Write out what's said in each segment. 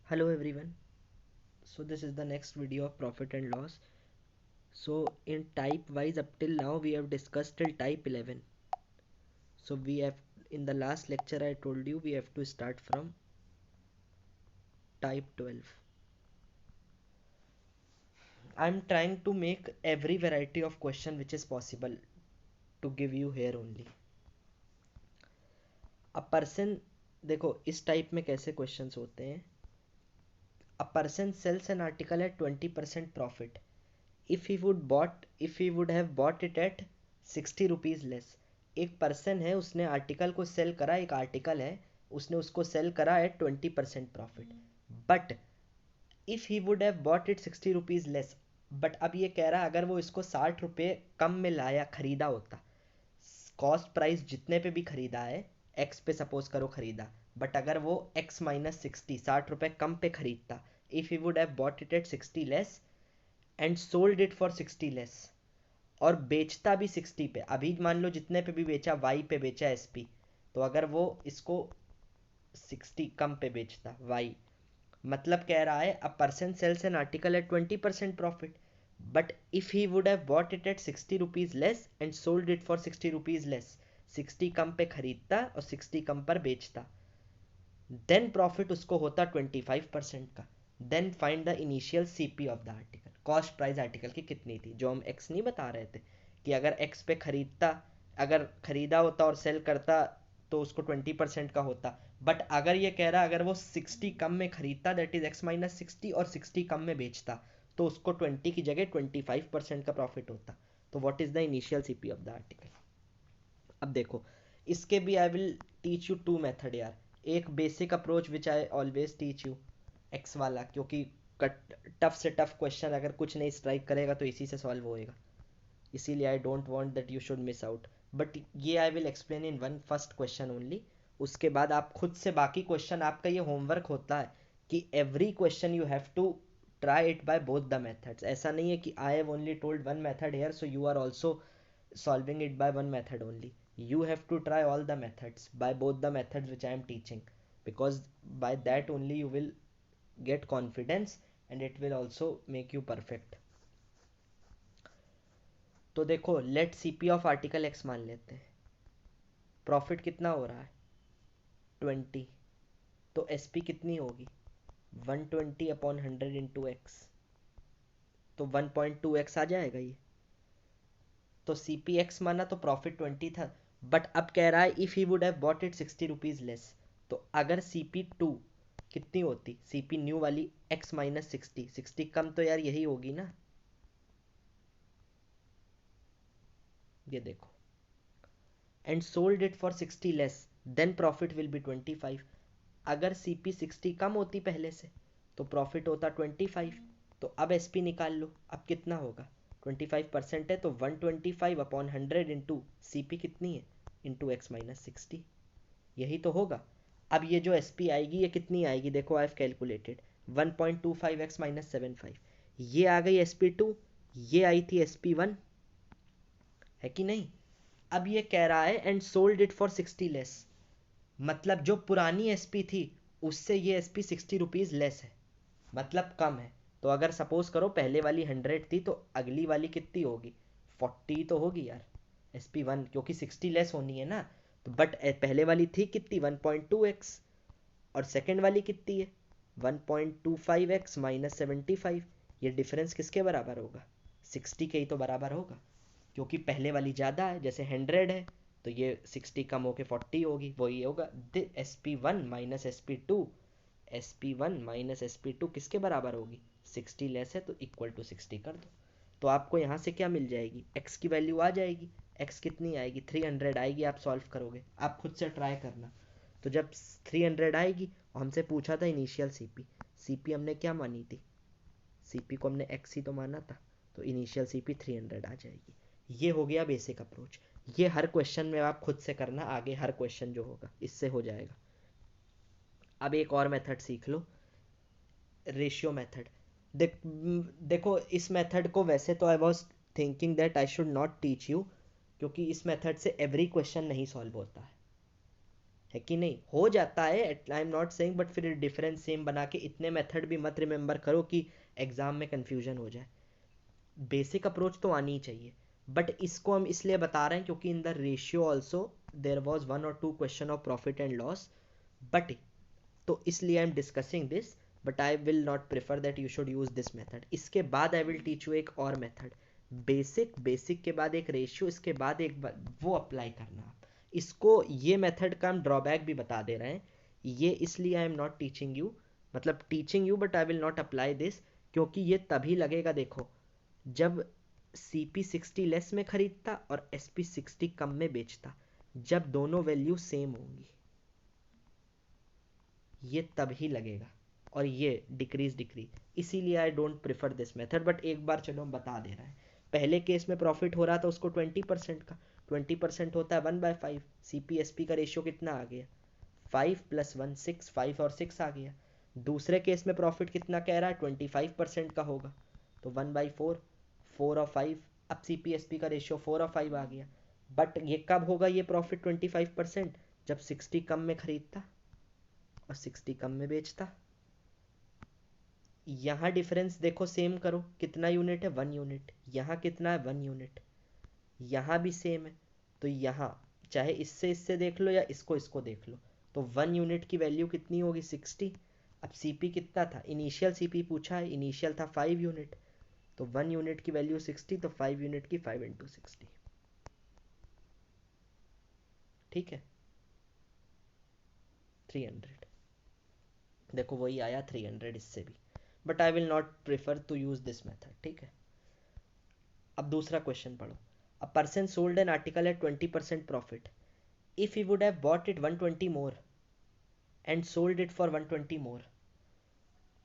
Hello everyone. So this is the next video of profit and loss. So in type wise up till now we have discussed till type 11. So we have in the last lecture I told you we have to start from type 12. I'm trying to make every variety of question which is possible to give you here only. A person, देखो इस type में कैसे questions होते हैं. A person sells an article at 20% profit. If he would have bought it at 60 rupees less. एक person है, उसने article को सेल करा, एक आर्टिकल है, उसने उसको सेल करा at 20% profit. But if he would have bought it 60 rupees less. But अब ये कह रहा है अगर वो इसको 60 रुपये कम में लाया, खरीदा होता, कॉस्ट प्राइस जितने पे भी खरीदा है, एक्स पे सपोज करो खरीदा, बट अगर वो एक्स माइनस 60 60 रुपये कम पे खरीदता, if he would have bought it at 60 less and sold it for 60 less, और बेचता भी 60 पे, अभी मान लो जितने पे भी बेचा, वाई पे बेचा एसपी, तो अगर वो इसको 60 कम पे बेचता वाई, मतलब कह रहा है a person sells an article at 20% profit, but if he would have bought it at 60 rupees less and sold it for 60 rupees less, 60 कम पे खरीदता और 60 कम पर बेचता, देन प्रॉफिट उसको होता 25% का. Then find the initial CP of the article. Cost price article की कितनी थी, जो हम एक्स नहीं बता रहे थे कि अगर एक्स पे खरीदता, अगर खरीदा होता और सेल करता तो उसको 20% का होता. बट अगर ये कह रहा अगर वो 60 कम में खरीदता, दैट इज एक्स माइनस 60, और 60 कम में बेचता, तो उसको 20 की जगह 25% का प्रॉफिट होता. तो what is the initial CP of the article. अब देखो, इसके भी I will teach you two method यार. एक basic approach which I always teach you, x वाला, क्योंकि टफ से टफ क्वेश्चन अगर कुछ नहीं स्ट्राइक करेगा तो इसी से सॉल्व होएगा, इसीलिए I don't want that you should miss out. But ये I will explain in one first question only. उसके बाद आप खुद से बाकी क्वेश्चन, आपका ये होमवर्क होता है कि every question you have to try it by both the methods. ऐसा नहीं है कि I have only told one method here so you are also solving it by one method only. You have to try all the methods by both the methods which I am teaching, because by that only you will get confidence and it will also make you perfect. तो देखो, let CP of article x मान लेते हैं. Profit कितना हो रहा है 20, तो एसपी कितनी होगी 120 अपॉन 100 इंटू एक्स, तो 1.2x आ जाएगा ये. तो सी पी एक्स माना तो प्रॉफिट 20 था, बट अब कह रहा है if he would have bought it 60 rupees less. तो अगर सी पी टू कितनी होती, सी पी न्यू वाली एक्स माइनस 60, 60 कम तो यार यही होगी ना, ये देखो, and sold it for 60 less, then profit will be 25. अगर सी पी 60 कम होती पहले से तो प्रॉफिट होता 25. तो अब एस पी निकाल लो, अब कितना होगा, 25% है तो 125 अपॉन 100 इंटू सी पी कितनी है, इंटू एक्स माइनस 60, यही तो होगा. अब ये जो एस पी आएगी ये कितनी आएगी, देखो I have calculated 1.25x minus 75, ये आ गई एस पी टू, ये आई थी एस पी वन, है कि नहीं. अब ये कह रहा है and sold it for 60 less, मतलब जो पुरानी एस पी थी उससे ये एस पी 60 रुपीज़ लेस है, मतलब कम है. तो अगर सपोज करो पहले वाली 100 थी तो अगली वाली कितनी होगी, 40 तो होगी यार एस पी वन, क्योंकि 60 लेस होनी है ना. तो बट पहले वाली थी कितनी 1.2x, और सेकंड वाली कितनी है 1.25x माइनस 75. ये डिफरेंस किसके बराबर होगा, 60 के ही तो बराबर होगा, क्योंकि पहले वाली ज़्यादा है, जैसे 100 है तो ये 60 कम होके 40 होगी, वही होगा. S P one minus S P two, S P one minus S P two किसके बराबर होगी, 60 लेस है तो इक्वल टू 60 कर दो. तो आपको यहाँ से क्या मिल जाएगी, x की वैल्यू आ जाएगी. x कितनी आएगी 300 आएगी. आप सॉल्व करोगे, आप खुद से ट्राई करना. तो जब 300 आएगी, हमसे पूछा था इनिशियल सीपी, सीपी हमने क्या मानी थी, सीपी को हमने x ही तो माना था, तो इनिशियल सीपी 300 आ जाएगी. ये हो गया बेसिक अप्रोच. ये हर क्वेश्चन में आप खुद से करना, आगे हर क्वेश्चन जो होगा इससे हो जाएगा. अब एक और मेथड सीख लो, रेशियो मेथड. देखो इस मेथड को वैसे तो I was thinking that I should not teach you, क्योंकि इस मेथड से एवरी क्वेश्चन नहीं सॉल्व होता है है कि नहीं? हो जाता है, आई एम नॉट सेइंग, बट फिर डिफरेंस सेम बना के इतने मेथड भी मत रिमेंबर करो कि एग्जाम में कन्फ्यूजन हो जाए। बेसिक अप्रोच तो आनी ही चाहिए, बट इसको हम इसलिए बता रहे हैं क्योंकि in the ratio also there was 1 or 2 question of profit and loss, but तो इसलिए I am discussing this, but I will not prefer that you should use this method. इसके बाद आई विल टीच यू एक और method, basic के बाद एक ratio, इसके बाद एक वो अप्लाई करना आप इसको। ये मेथड का हम ड्रॉबैक भी बता दे रहे हैं, ये इसलिए I am not teaching you, मतलब teaching you but I will not apply this, क्योंकि ये तभी लगेगा, देखो, जब CP60 लेस में खरीदता और SP60 कम में बेचता, जब दोनों वैल्यू सेम होंगी, ये तभी लगेगा, और ये डिक्रीज, इसीलिए I don't prefer this method. But एक बार चलो हम बता दे रहे हैं, पहले केस में प्रॉफिट हो रहा था उसको 20% का, 20% होता है 1/5, CP/SP का रेशियो कितना आ गया, 5 + 1 6, 5 और 6 आ गया। दूसरे केस में प्रॉफिट कितना कह रहा है, 25% का होगा, तो 1/4, 4 और 5, अब CP/SP का रेशियो 4 और 5 आ गया। बट ये कब होगा ये प्रॉफिट 25%, जब 60 कम में खरीदता और 60 कम में बेचता। यहाँ डिफरेंस देखो, सेम करो, कितना यूनिट है, 1 यूनिट, यहाँ कितना है, 1 यूनिट, यहाँ भी सेम है, तो यहाँ चाहे इससे देख लो या इसको देख लो, तो 1 यूनिट की वैल्यू कितनी होगी, 60। अब CP कितना था, इनिशियल CP पूछा है, इनिशियल था 5 यूनिट, तो 1 यूनिट की वैल्यू 60, तो 5 यूनिट की 5 × 60, ठीक है, 300। देखो वही आया 300 इससे भी, but I will not prefer to use this method, ठीक है। अब दूसरा क्वेश्चन पढ़ो। A person sold an article at 20% profit, if he would have bought it 120 more and sold it for 120 more.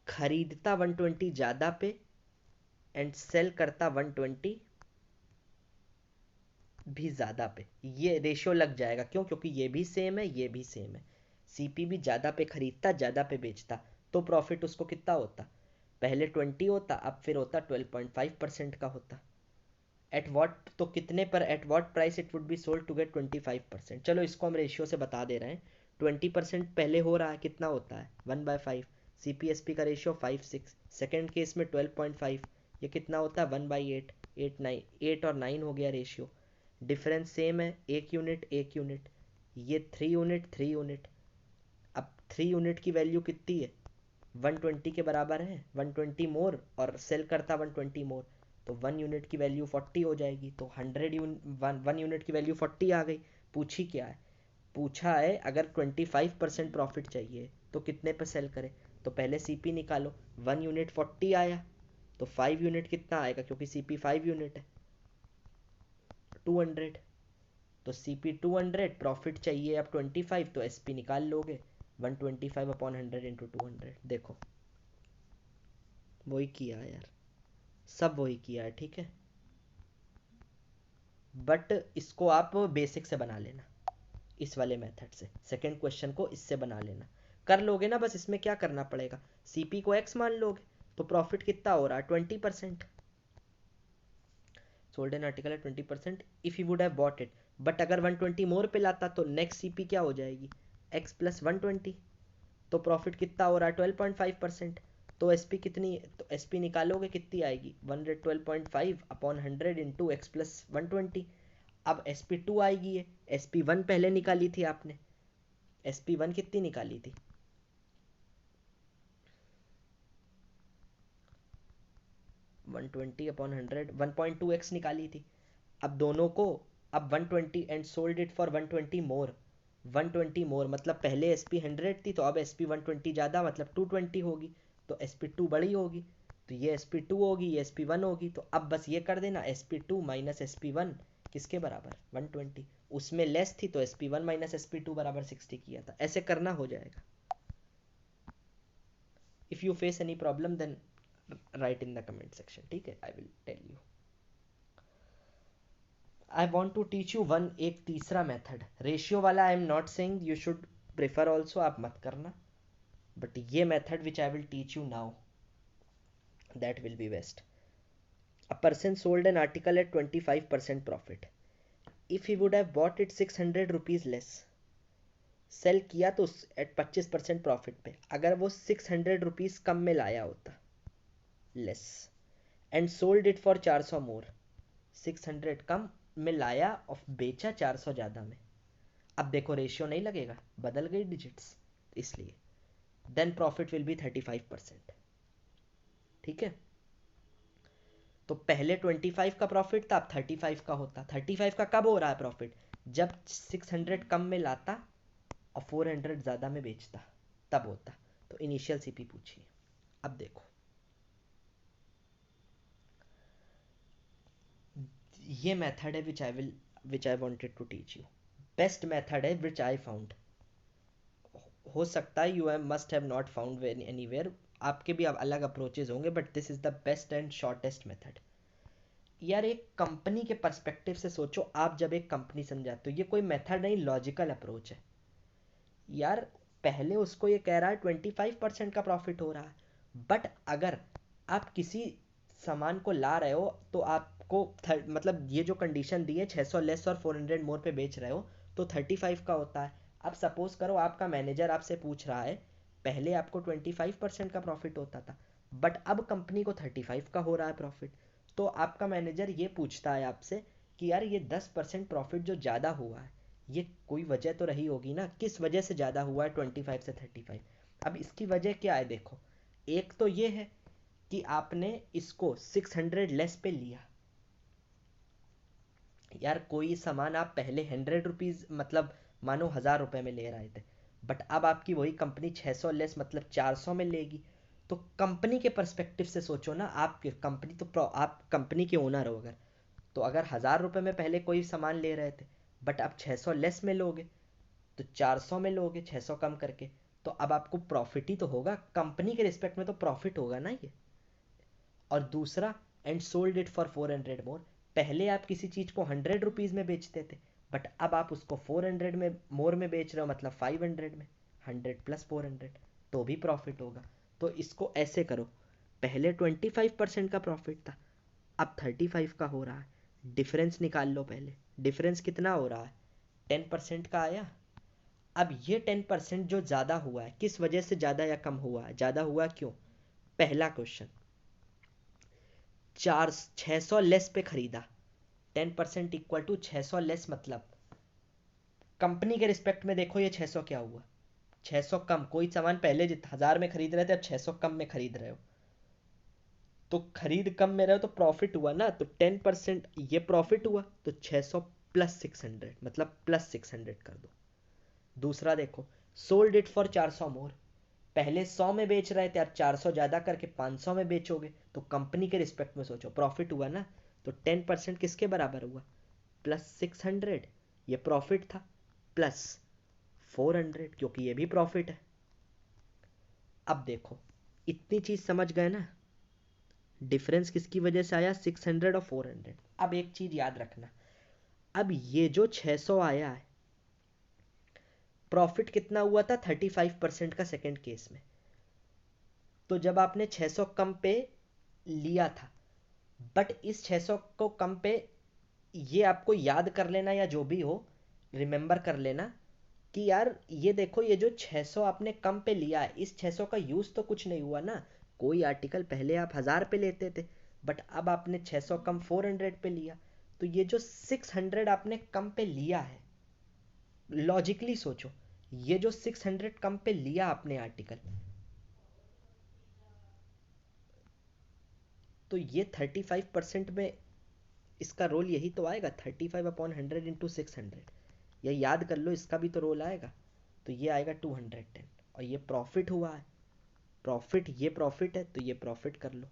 खरीदता 120 ज़्यादा पे एंड सेल करता 120 भी ज़्यादा पे, ये रेशियो लग जाएगा, क्यों, क्योंकि ये भी सेम है, ये भी सेम है। CP भी ज़्यादा पे खरीदता, ज़्यादा पे बेचता, तो प्रॉफिट उसको कितना होता, पहले 20 होता, अब फिर होता 12.5% का होता। एट वॉट, तो कितने पर, at what price it would be sold to get 25%। चलो इसको हम रेशियो से बता दे रहे हैं। 20% पहले हो रहा है, कितना होता है, 1/5, CP/SP का रेशियो 5 6, सेकेंड केस में 12.5, ये कितना होता है, 1/8, 8 9, 8 और 9 हो गया रेशियो। डिफरेंस सेम है, 1 यूनिट 1 यूनिट, ये 3 यूनिट 3 यूनिट। अब 3 यूनिट की वैल्यू कितनी है, 120 के बराबर है, 120 मोर और सेल करता 120 मोर, तो 1 यूनिट की वैल्यू 40 हो जाएगी, तो 1 यूनिट की वैल्यू 40 आ गई। पूछी क्या है, पूछा है अगर 25% प्रॉफिट चाहिए तो कितने पे सेल करें, तो पहले CP निकालो, 1 यूनिट 40 आया, तो 5 यूनिट कितना आएगा, क्योंकि CP 5 यूनिट है, 200, तो CP 200, प्रॉफिट चाहिए अब 25, तो SP निकाल लोगे, 125/100 × 200, देखो वही किया है यार, सब वही किया है, ठीक है। बट इसको आप बेसिक से बना लेना, इस वाले मेथड से, सेकंड क्वेश्चन को इससे बना लेना, कर लोगे ना, बस इसमें क्या करना पड़ेगा, CP को X मान लोगे, तो प्रॉफिट कितना हो रहा है, 20%। सोल्ड एन आर्टिकल है 20%, if you would have bought it, but अगर 120 मोर पे लाता तो नेक्स्ट CP क्या हो जाएगी, X + 120, तो प्रॉफिट कितना हो रहा है, 12.5%, तो SP कितनी, तो SP निकालोगे कितनी आएगी, 112.5/100 × X + 120। अब SP2 आएगी, है SP1 पहले निकाली थी आपने, SP1 कितनी निकाली थी, 120/100, 1.2x निकाली थी। अब दोनों को, अब 120 एंड सोल्ड इट फॉर 120 मोर, 120 मोर मतलब पहले SP 100 थी, तो अब SP 120 ज़्यादा, मतलब 220 होगी, तो SP2 बड़ी होगी, तो ये SP2 होगी, ये SP1 होगी, तो अब बस ये कर देना, SP2 - SP1 किसके बराबर, 120, उसमें लेस थी तो SP1 - SP2 = 60 किया था, ऐसे करना हो जाएगा। If you face any problem then write in the comment section, ठीक है, I will tell you. I want to teach you one, एक तीसरा मेथड, रेशियो वाला I am not saying you should prefer also, आप मत करना, but ये method which I will teach you now, that will be best. A person sold an article at 25% profit, if he would have bought it 600 rupees less, cell किया तो eight 25% profit पे, अगर वो 600 rupees कम में लाया होता, less, and sold it for 400 मोर, 600 कम में लाया और बेचा 400 ज़्यादा में। अब देखो रेशियो नहीं लगेगा, बदल गई डिजिट्स, इसलिए देन प्रॉफिट विल बी 35%। ठीक है, तो पहले 25 का प्रॉफिट था, अब 35 का होता। 35 का कब हो रहा है प्रॉफिट? जब 600 कम में लाता और 400 ज़्यादा में बेचता, तब होता। तो इनिशियल सीपी पूछिए। अब देखो, ये मेथड है which I wanted to teach you. Best method है विच आई फाउंड। हो सकता है you must have not found anywhere, आपके भी अलग अप्रोचेज होंगे, but this is the best and shortest method. यार एक कंपनी के पर्सपेक्टिव से सोचो, आप जब एक कंपनी समझाते हो, ये कोई मेथड नहीं, लॉजिकल अप्रोच है। यार पहले उसको ये कह रहा है 25% का प्रॉफिट हो रहा है, बट अगर आप किसी सामान को ला रहे हो तो आपको मतलब ये जो कंडीशन दी है 600 लेस और 400 मोर पे बेच रहे हो, तो 35 का होता है। अब सपोज करो आपका मैनेजर आपसे पूछ रहा है, पहले आपको 25% का प्रॉफिट होता था, बट अब कंपनी को 35 का हो रहा है प्रॉफिट। तो आपका मैनेजर ये पूछता है आपसे कि यार ये 10% प्रॉफिट जो ज़्यादा हुआ है, ये कोई वजह तो रही होगी ना, किस वजह से ज़्यादा हुआ है 25 से 35? अब इसकी वजह क्या है देखो, एक तो ये है कि आपने इसको 600 लेस पे लिया। यार कोई सामान आप पहले 100 रुपीज़ मतलब मानो 1000 रुपये में ले रहे थे, बट अब आपकी वही कंपनी 600 लेस मतलब 400 में लेगी। तो कंपनी के पर्सपेक्टिव से सोचो ना, आप कंपनी तो आप कंपनी के ओनर हो, अगर 1000 रुपये में पहले कोई सामान ले रहे थे, बट अब 600 लेस में लोगे, तो 400 में लोगे 600 कम करके, तो अब आपको प्रॉफिट ही तो होगा, कंपनी के रिस्पेक्ट में तो प्रॉफिट होगा ना ये। और दूसरा, एंड सोल्ड इट फॉर 400 मोर, पहले आप किसी चीज़ को 100 रुपीज़ में बेचते थे, बट अब आप उसको 400 में मोर में बेच रहे हो, मतलब 500 में, 100 प्लस 400, तो भी प्रॉफिट होगा। तो इसको ऐसे करो, पहले 25% का प्रॉफिट था, अब 35 का हो रहा है, डिफरेंस निकाल लो पहले। डिफरेंस कितना हो रहा है? 10% का आया। अब ये 10% जो ज़्यादा हुआ है, किस वजह से ज़्यादा या कम हुआ है? ज़्यादा हुआ क्यों? पहला क्वेश्चन, 600 लेस पे खरीदा, 10% इक्वल टू 600 लेस, मतलब कंपनी के रिस्पेक्ट में देखो ये 600 क्या हुआ, 600 कम। कोई सामान पहले 1000 में खरीद रहे थे, अब 600 कम में खरीद रहे हो, तो खरीद कम में रहे हो तो प्रॉफिट हुआ ना, तो 10% ये प्रॉफिट हुआ, तो 600 प्लस 600 मतलब प्लस 600 कर दो। दूसरा देखो, सोल्ड इट फॉर 400 मोर, पहले 100 में बेच रहे थे, अब 400 ज़्यादा करके 500 में बेचोगे, तो कंपनी के रिस्पेक्ट में सोचो, प्रॉफिट हुआ ना। तो 10% किसके बराबर हुआ? प्लस 600, ये प्रॉफिट था, प्लस 400 क्योंकि ये भी प्रॉफिट है। अब देखो, इतनी चीज़ समझ गए ना, डिफरेंस किसकी वजह से आया? 600 और 400। अब एक चीज़ याद रखना, अब ये जो 600 आया है, प्रॉफिट कितना हुआ था? 35% का सेकंड केस में। तो जब आपने 600 कम पे लिया था, बट इस 600 को कम पे, ये आपको याद कर लेना या जो भी हो, रिमेंबर कर लेना कि यार ये देखो, ये जो 600 आपने कम पे लिया है, इस 600 का यूज़ तो कुछ नहीं हुआ ना। कोई आर्टिकल पहले आप 1000 पे लेते थे, बट अब आपने 600 कम 400 पे लिया, तो ये जो 600 आपने कम पे लिया है, लॉजिकली सोचो, ये जो 600 कम पे लिया आपने आर्टिकल, तो ये 35% में इसका रोल यही तो आएगा, 35/100 × 600। ये याद कर लो, इसका भी तो रोल आएगा। तो ये आएगा 210, और ये प्रॉफिट हुआ है, प्रॉफिट, ये प्रॉफिट है, तो ये प्रॉफिट कर लो।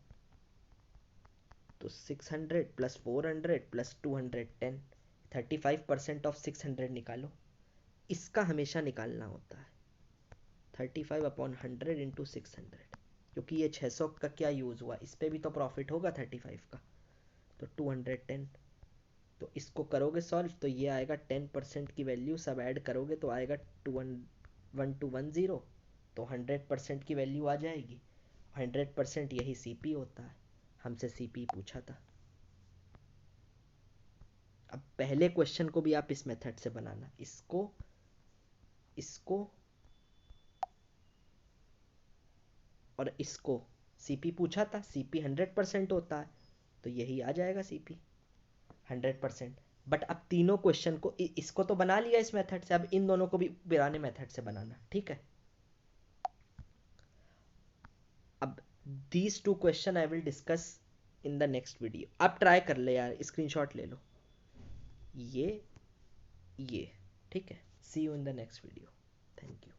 तो 600 प्लस 400 प्लस 210, 35% ऑफ 600 निकालो। इसका हमेशा निकालना होता है, 35/100 × 600, क्योंकि ये 600 का क्या यूज़ हुआ, इस पर भी तो प्रॉफिट होगा 35 का। तो 210, तो इसको करोगे सॉल्व, तो ये आएगा 10% की वैल्यू, सब ऐड करोगे तो आएगा 1210, तो 100% की वैल्यू आ जाएगी। 100% यही सीपी होता है, हमसे सीपी पूछा था। अब पहले क्वेश्चन को भी आप इस मेथड से बनाना, इसको इसको और इसको सीपी पूछा था, सीपी 100% होता है, तो यही आ जाएगा सीपी 100%। बट अब तीनों क्वेश्चन को इसको तो बना लिया इस मेथड से, अब इन दोनों को भी पुराने मेथड से बनाना, ठीक है। अब these two question I will discuss in the next video. आप ट्राई कर ले यार, स्क्रीनशॉट ले लो ये ठीक है। See you in the next video. Thank you.